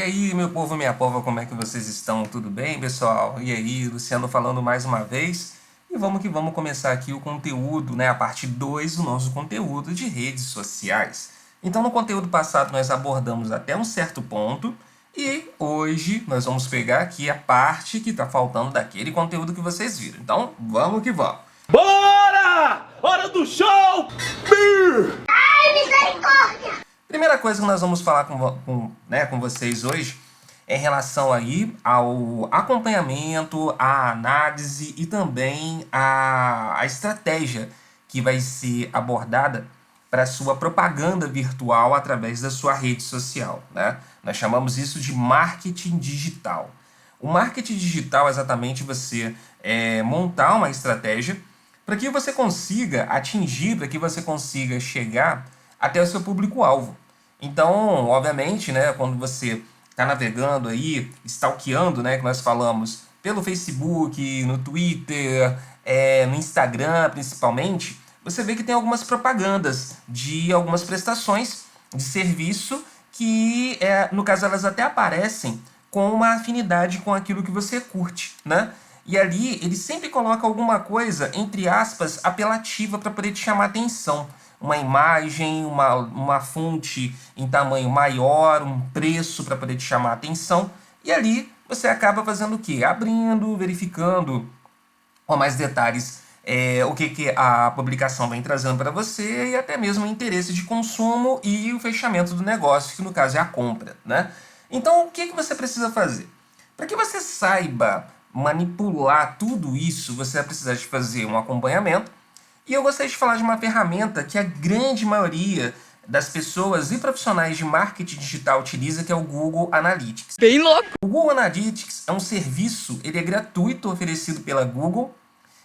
aí, meu povo e minha pova, como é que vocês estão? Tudo bem, pessoal? E aí, Luciano falando mais uma vez. E vamos que vamos começar aqui o conteúdo, né? A parte 2 do nosso conteúdo de redes sociais. Então, no conteúdo passado, nós abordamos até um certo ponto. E hoje nós vamos pegar aqui a parte que está faltando daquele conteúdo que vocês viram. Então, vamos que vamos. Bora! Hora do show! Ai, misericórdia! Primeira coisa que nós vamos falar com vocês hoje é em relação aí ao acompanhamento, à análise e também à estratégia que vai ser abordada para a sua propaganda virtual através da sua rede social, né? Nós chamamos isso de marketing digital. O marketing digital é exatamente você montar uma estratégia para que você consiga atingir, para que você consiga chegar até o seu público-alvo. Então, obviamente, né, quando você está navegando aí, stalkeando, né, que nós falamos, pelo Facebook, no Twitter, no Instagram principalmente, você vê que tem algumas propagandas de algumas prestações de serviço que, no caso, elas até aparecem com uma afinidade com aquilo que você curte, né? E ali ele sempre coloca alguma coisa, entre aspas, apelativa para poder te chamar a atenção. Uma imagem, uma fonte em tamanho maior, um preço para poder te chamar a atenção. E ali você acaba fazendo o quê? Abrindo, verificando com mais detalhes o que a publicação vem trazendo para você e até mesmo o interesse de consumo e o fechamento do negócio, que no caso é a compra, né? Então, o que você precisa fazer? Para que você saiba manipular tudo isso, você vai precisar de fazer um acompanhamento. E eu gostaria de falar de uma ferramenta que a grande maioria das pessoas e profissionais de marketing digital utiliza, que é o Google Analytics. Bem louco! O Google Analytics é um serviço, ele é gratuito, oferecido pela Google.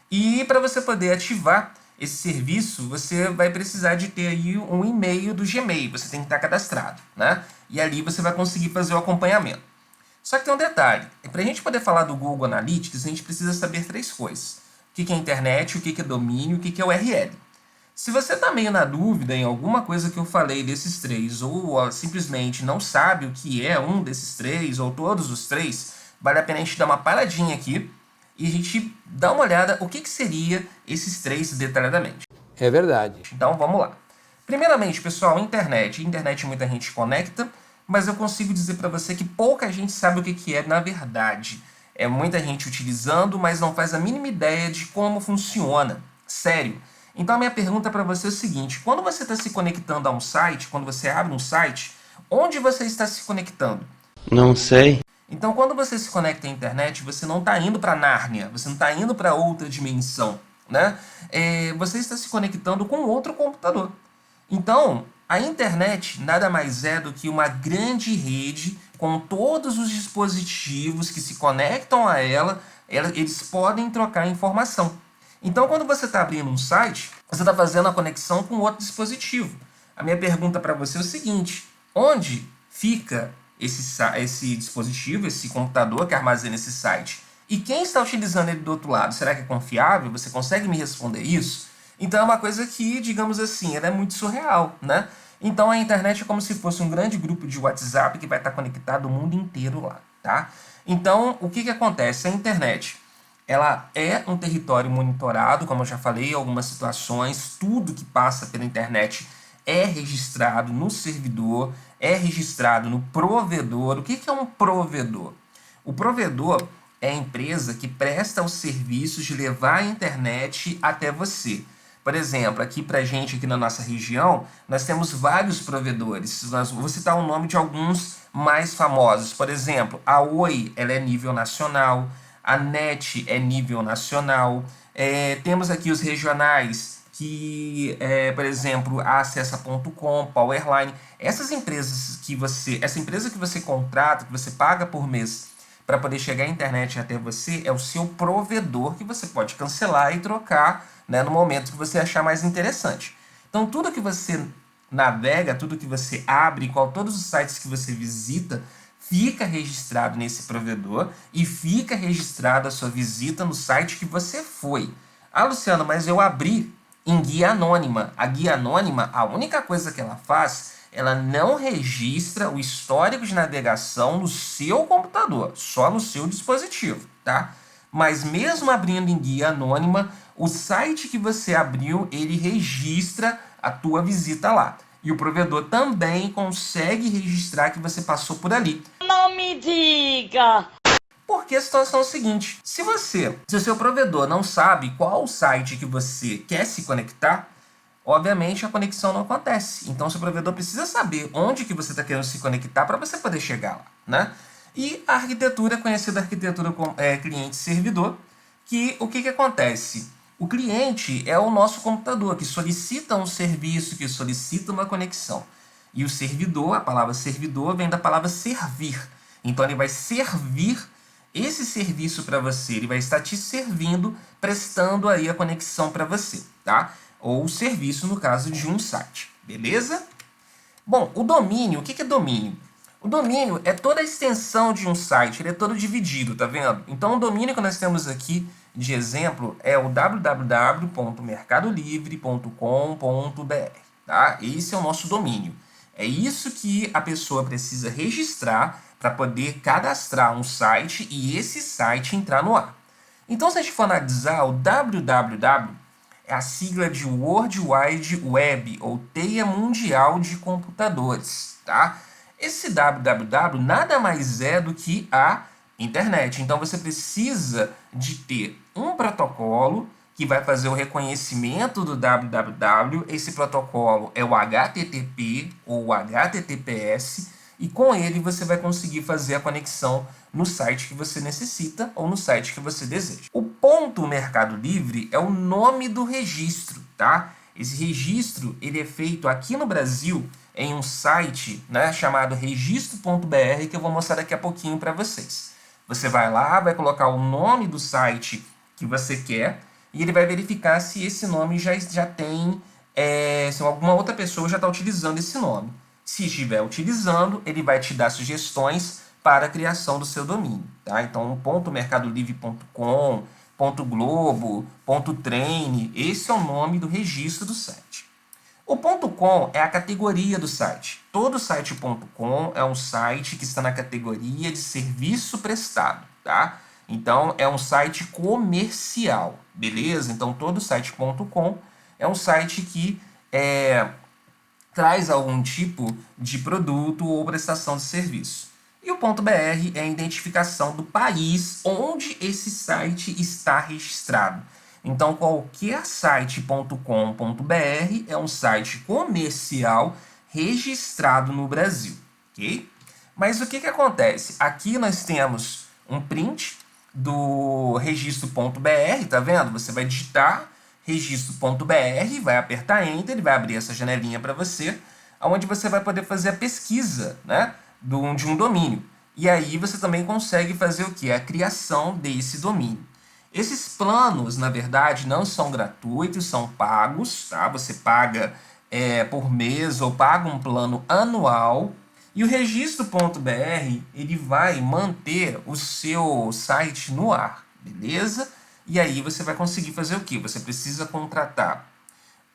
E para você poder ativar esse serviço, você vai precisar de ter aí um e-mail do Gmail. Você tem que estar cadastrado, né? E ali você vai conseguir fazer o acompanhamento. Só que tem um detalhe. Para a gente poder falar do Google Analytics, a gente precisa saber 3 coisas. O que é internet, o que é domínio, o que é URL. Se você está meio na dúvida em alguma coisa que eu falei desses 3, ou simplesmente não sabe o que é um desses 3, ou todos os 3, vale a pena a gente dar uma paradinha aqui e a gente dar uma olhada o que seria esses 3 detalhadamente. É verdade. Então vamos lá. Primeiramente, pessoal, internet. Internet muita gente conecta, mas eu consigo dizer para você que pouca gente sabe o que é na verdade. É muita gente utilizando, mas não faz a mínima ideia de como funciona. Sério. Então a minha pergunta para você é o seguinte: quando você está se conectando a um site, quando você abre um site, onde você está se conectando? Não sei. Então quando você se conecta à internet, você não está indo para Nárnia, você não está indo para outra dimensão, né? Você está se conectando com outro computador. Então, a internet nada mais é do que uma grande rede com todos os dispositivos que se conectam a ela, eles podem trocar informação. Então, quando você está abrindo um site, você está fazendo a conexão com outro dispositivo. A minha pergunta para você é o seguinte: onde fica esse dispositivo, esse computador que armazena esse site? E quem está utilizando ele do outro lado? Será que é confiável? Você consegue me responder isso? Então é uma coisa que, digamos assim, ela é muito surreal, né? Então a internet é como se fosse um grande grupo de WhatsApp que vai estar conectado o mundo inteiro lá, tá? Então, o que acontece? A internet, ela é um território monitorado, como eu já falei em algumas situações. Tudo que passa pela internet é registrado no servidor, é registrado no provedor. O que é um provedor? O provedor é a empresa que presta os serviços de levar a internet até você. Por exemplo, aqui pra gente, aqui na nossa região, nós temos vários provedores. Vou citar o nome de alguns mais famosos. Por exemplo, a Oi, ela é nível nacional, a NET é nível nacional. Temos aqui os regionais, que por exemplo, a Acessa.com, Powerline. Essa empresa que você contrata, que você paga por mês para poder chegar a internet até você, é o seu provedor, que você pode cancelar e trocar, né, no momento que você achar mais interessante. Então, tudo que você navega, tudo que você abre, todos os sites que você visita, fica registrado nesse provedor e fica registrada a sua visita no site que você foi. Ah, Luciano, mas eu abri em guia anônima. A guia anônima, a única coisa que ela faz ela não registra o histórico de navegação no seu computador, só no seu dispositivo, tá? Mas mesmo abrindo em guia anônima, o site que você abriu, ele registra a tua visita lá. E o provedor também consegue registrar que você passou por ali. Não me diga! Porque a situação é a seguinte, se o seu provedor não sabe qual site que você quer se conectar, obviamente a conexão não acontece. Então, o seu provedor precisa saber onde que você está querendo se conectar para você poder chegar lá, né? E a arquitetura, conhecida arquitetura como cliente-servidor, que o que acontece? O cliente é o nosso computador, que solicita um serviço, que solicita uma conexão. E o servidor, a palavra servidor, vem da palavra servir. Então, ele vai servir esse serviço para você, ele vai estar te servindo, prestando aí a conexão para você, tá? Ou o serviço no caso de um site, beleza? Bom, o domínio, o que é domínio? O domínio é toda a extensão de um site, ele é todo dividido, tá vendo? Então o domínio que nós temos aqui de exemplo é o www.mercadolivre.com.br, tá? Esse é o nosso domínio. É isso que a pessoa precisa registrar para poder cadastrar um site e esse site entrar no ar. Então, se a gente for analisar, o www é a sigla de World Wide Web, ou Teia Mundial de Computadores, tá? Esse www nada mais é do que a internet. Então, você precisa de ter um protocolo que vai fazer o reconhecimento do www. Esse protocolo é o HTTP ou o HTTPS, e com ele você vai conseguir fazer a conexão no site que você necessita ou no site que você deseja. O ponto Mercado Livre é o nome do registro, tá? Esse registro ele é feito aqui no Brasil em um site, né, chamado registro.br, que eu vou mostrar daqui a pouquinho para vocês. Você vai lá, vai colocar o nome do site que você quer e ele vai verificar se esse nome já tem, se alguma outra pessoa já está utilizando esse nome. Se estiver utilizando, ele vai te dar sugestões para a criação do seu domínio, tá? Então, .mercadolivre.com, .globo, .train, esse é o nome do registro do site. O .com é a categoria do site. Todo site .com é um site que está na categoria de serviço prestado, tá? Então, é um site comercial, beleza? Então, todo site .com é um site que traz algum tipo de produto ou prestação de serviço. E o .br é a identificação do país onde esse site está registrado. Então, qualquer site.com.br é um site comercial registrado no Brasil, ok? Mas o que acontece? Aqui nós temos um print do registro.br, tá vendo? Você vai digitar registro.br, vai apertar Enter, ele vai abrir essa janelinha para você, onde você vai poder fazer a pesquisa, né, de um domínio. E aí você também consegue fazer o quê? A criação desse domínio. Esses planos, na verdade, não são gratuitos, são pagos, tá? Você paga por mês ou paga um plano anual. E o registro.br, ele vai manter o seu site no ar, beleza? E aí você vai conseguir fazer o quê? Você precisa contratar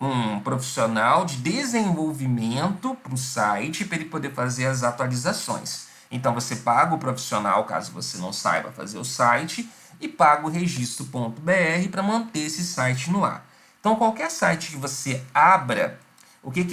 um profissional de desenvolvimento para o site para ele poder fazer as atualizações. Então você paga o profissional, caso você não saiba fazer o site, e paga o registro.br para manter esse site no ar. Então qualquer site que você abra, o que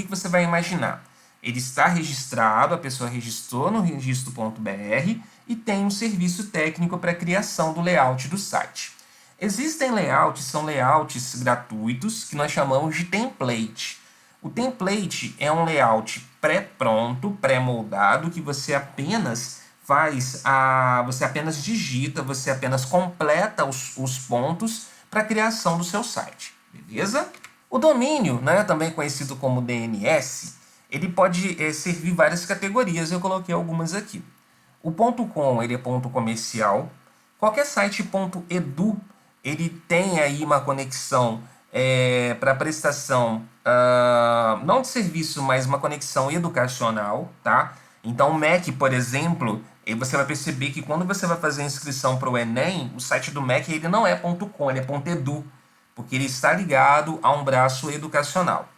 você vai imaginar? Ele está registrado, a pessoa registrou no registro.br e tem um serviço técnico para a criação do layout do site. Existem layouts, são layouts gratuitos, que nós chamamos de template. O template é um layout pré-pronto, pré-moldado, que você apenas você apenas digita, você apenas completa os pontos para a criação do seu site, beleza? O domínio, né, também conhecido como DNS, ele pode servir várias categorias, eu coloquei algumas aqui. O .com, ele é ponto comercial. Qualquer site .edu, ele tem aí uma conexão para prestação, não de serviço, mas uma conexão educacional, tá? Então, o MEC, por exemplo, você vai perceber que quando você vai fazer a inscrição para o Enem, o site do MEC ele não é .com, ele é .edu, porque ele está ligado a um braço educacional.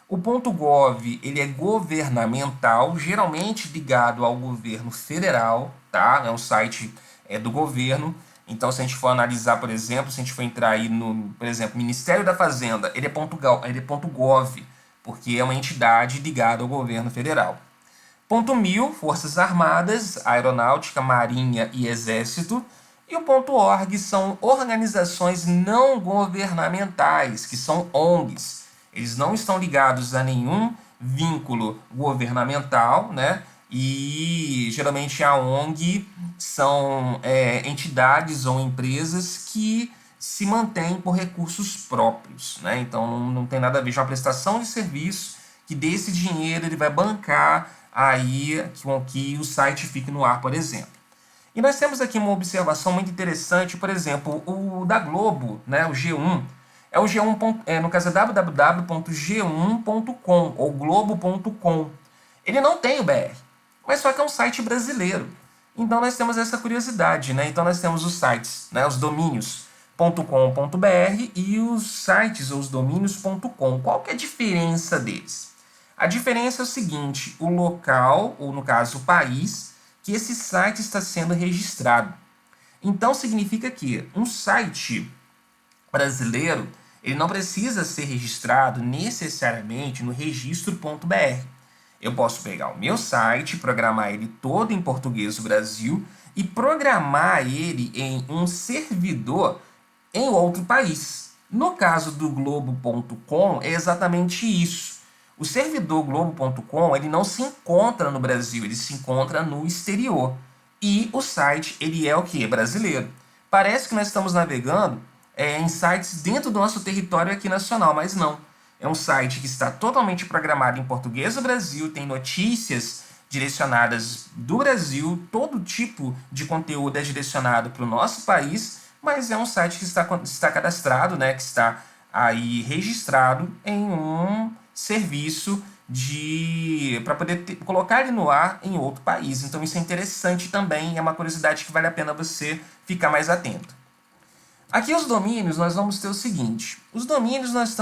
O .gov, ele é governamental, geralmente ligado ao governo federal, tá? É um site do governo. Então, se a gente for analisar, por exemplo, se a gente for entrar aí no, por exemplo, Ministério da Fazenda, ele é .gov, porque é uma entidade ligada ao governo federal. .mil, Forças Armadas, Aeronáutica, Marinha e Exército. E o .org são organizações não governamentais, que são ONGs. Eles não estão ligados a nenhum vínculo governamental, né? E geralmente a ONG são entidades ou empresas que se mantêm por recursos próprios, né? Então não tem nada a ver com a prestação de serviço, que desse dinheiro ele vai bancar aí com que o site fique no ar, por exemplo. E nós temos aqui uma observação muito interessante, por exemplo, o da Globo, né, o G1, é o G1, no caso é www.g1.com ou globo.com. Ele não tem o BR, mas só que é um site brasileiro. Então nós temos essa curiosidade, né? Então nós temos os sites, né, os domínios .com.br e os sites ou os domínios.com. Qual que é a diferença deles? A diferença é o seguinte, o local, ou no caso o país, que esse site está sendo registrado. Então significa que um site brasileiro, ele não precisa ser registrado necessariamente no registro.br. Eu posso pegar o meu site, programar ele todo em português do Brasil e programar ele em um servidor em outro país. No caso do Globo.com é exatamente isso. O servidor Globo.com ele não se encontra no Brasil, ele se encontra no exterior. E o site ele é o que? Brasileiro. Parece que nós estamos navegando em sites dentro do nosso território aqui nacional, mas não. É um site que está totalmente programado em português do Brasil, tem notícias direcionadas do Brasil, todo tipo de conteúdo é direcionado para o nosso país, mas é um site que está cadastrado, né, que está aí registrado em um serviço para poder colocar ele no ar em outro país. Então isso é interessante também, é uma curiosidade que vale a pena você ficar mais atento. Aqui os domínios nós vamos ter o seguinte, os domínios nós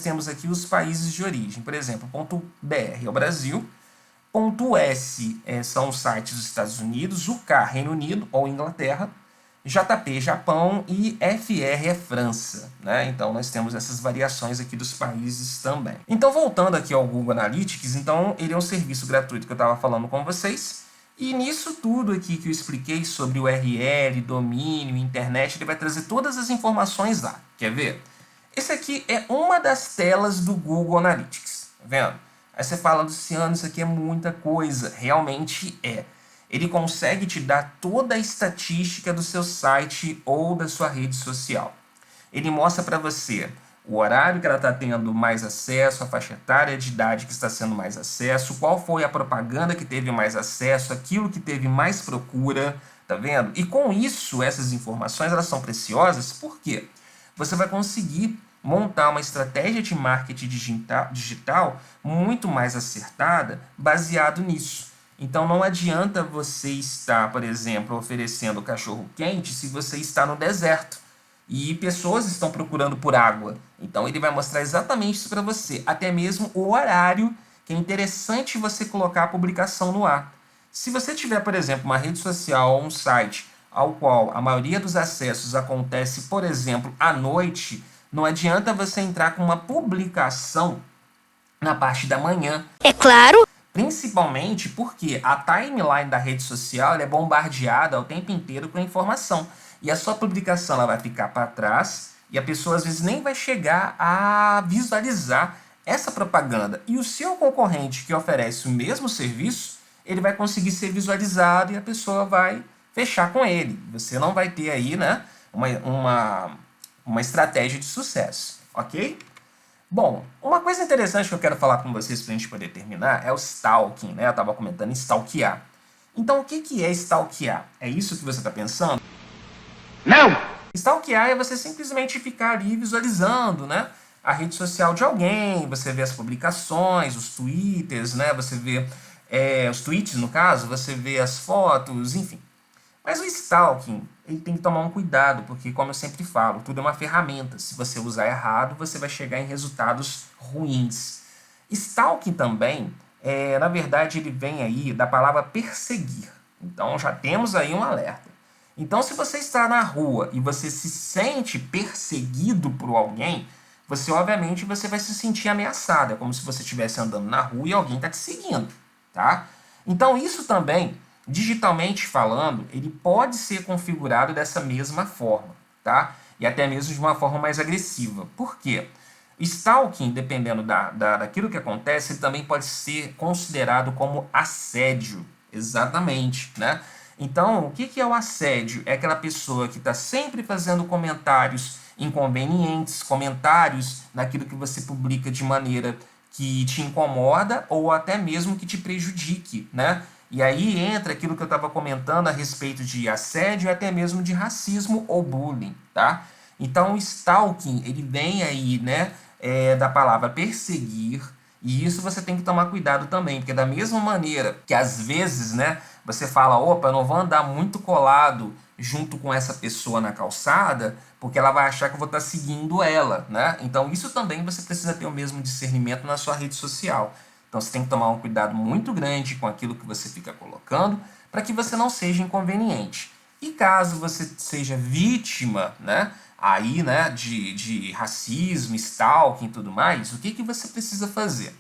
temos aqui os países de origem, por exemplo, .br é o Brasil, .s são os sites dos Estados Unidos, UK Reino Unido ou Inglaterra, JP Japão e FR é França, né? Então nós temos essas variações aqui dos países também. Então voltando aqui ao Google Analytics, então ele é um serviço gratuito que eu estava falando com vocês, e nisso tudo aqui que eu expliquei sobre URL, domínio, internet, ele vai trazer todas as informações lá. Quer ver? Esse aqui é uma das telas do Google Analytics, tá vendo? Aí você fala, Luciano, isso aqui é muita coisa. Realmente é. Ele consegue te dar toda a estatística do seu site ou da sua rede social. Ele mostra para você o horário que ela está tendo mais acesso, a faixa etária de idade que está sendo mais acesso, qual foi a propaganda que teve mais acesso, aquilo que teve mais procura, tá vendo? E com isso, essas informações elas são preciosas, por quê? Você vai conseguir montar uma estratégia de marketing digital muito mais acertada baseado nisso. Então não adianta você estar, por exemplo, oferecendo cachorro-quente se você está no deserto e pessoas estão procurando por água. Então ele vai mostrar exatamente isso para você, até mesmo o horário, que é interessante você colocar a publicação no ar. Se você tiver, por exemplo, uma rede social ou um site ao qual a maioria dos acessos acontece, por exemplo, à noite, não adianta você entrar com uma publicação na parte da manhã. É claro. Principalmente porque a timeline da rede social é bombardeada o tempo inteiro com informação. E a sua publicação ela vai ficar para trás e a pessoa às vezes nem vai chegar a visualizar essa propaganda. E o seu concorrente que oferece o mesmo serviço, ele vai conseguir ser visualizado e a pessoa vai fechar com ele. Você não vai ter aí, né, uma estratégia de sucesso, ok? Bom, uma coisa interessante que eu quero falar com vocês para a gente poder terminar é o stalking, né? Eu estava comentando em stalkear. Então, o que é stalkear? É isso que você está pensando? Não! Stalkear é você simplesmente ficar ali visualizando, né, a rede social de alguém, você vê as publicações, os twitters, né? Você vê os tweets, no caso, você vê as fotos, enfim. Mas o stalking, ele tem que tomar um cuidado, porque, como eu sempre falo, tudo é uma ferramenta. Se você usar errado, você vai chegar em resultados ruins. Stalking também, na verdade, ele vem aí da palavra perseguir. Então, já temos aí um alerta. Então, se você está na rua e você se sente perseguido por alguém, você, obviamente, você vai se sentir ameaçado. É como se você estivesse andando na rua e alguém está te seguindo, tá? Então, isso também, digitalmente falando, ele pode ser configurado dessa mesma forma, tá? E até mesmo de uma forma mais agressiva. Por quê? Stalking, dependendo daquilo que acontece, ele também pode ser considerado como assédio. Exatamente, né? Então, o que é o assédio? É aquela pessoa que está sempre fazendo comentários inconvenientes, comentários naquilo que você publica de maneira que te incomoda ou até mesmo que te prejudique, né? E aí entra aquilo que eu estava comentando a respeito de assédio e até mesmo de racismo ou bullying, tá? Então, o stalking, ele vem aí, né, da palavra perseguir, e isso você tem que tomar cuidado também, porque da mesma maneira que às vezes, né, você fala, opa, eu não vou andar muito colado junto com essa pessoa na calçada, porque ela vai achar que eu vou estar seguindo ela, né? Então isso também você precisa ter o mesmo discernimento na sua rede social. Então você tem que tomar um cuidado muito grande com aquilo que você fica colocando, para que você não seja inconveniente. E caso você seja vítima, né, aí, né, de racismo, stalking e tudo mais, o que você precisa fazer?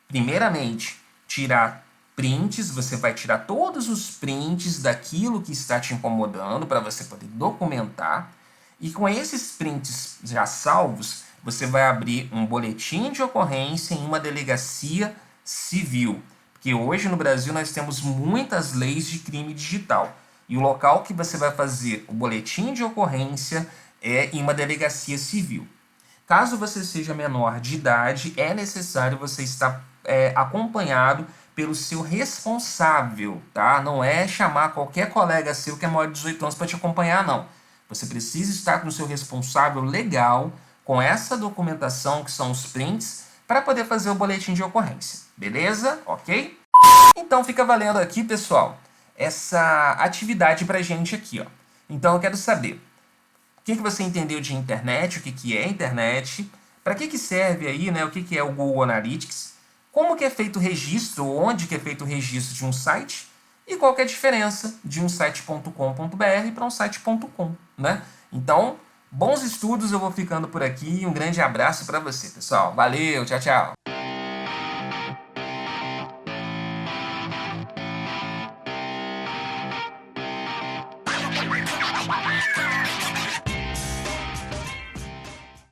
Primeiramente, tirar prints, você vai tirar todos os prints daquilo que está te incomodando para você poder documentar. E com esses prints já salvos, você vai abrir um boletim de ocorrência em uma delegacia civil. Porque hoje no Brasil nós temos muitas leis de crime digital. E o local que você vai fazer o boletim de ocorrência é em uma delegacia civil. Caso você seja menor de idade, é necessário você estar acompanhado pelo seu responsável, tá? Não é chamar qualquer colega seu que é maior de 18 anos para te acompanhar, não. Você precisa estar com o seu responsável legal, com essa documentação que são os prints, para poder fazer o boletim de ocorrência. Beleza? Ok? Então fica valendo aqui, pessoal, essa atividade pra gente aqui, ó. Então eu quero saber o que você entendeu de internet, o que é internet, para que serve aí, né, o que é o Google Analytics, como que é feito o registro, onde que é feito o registro de um site e qual que é a diferença de um site.com.br para um site.com, né? Então, bons estudos, eu vou ficando por aqui. Um grande abraço para você, pessoal. Valeu, tchau, tchau.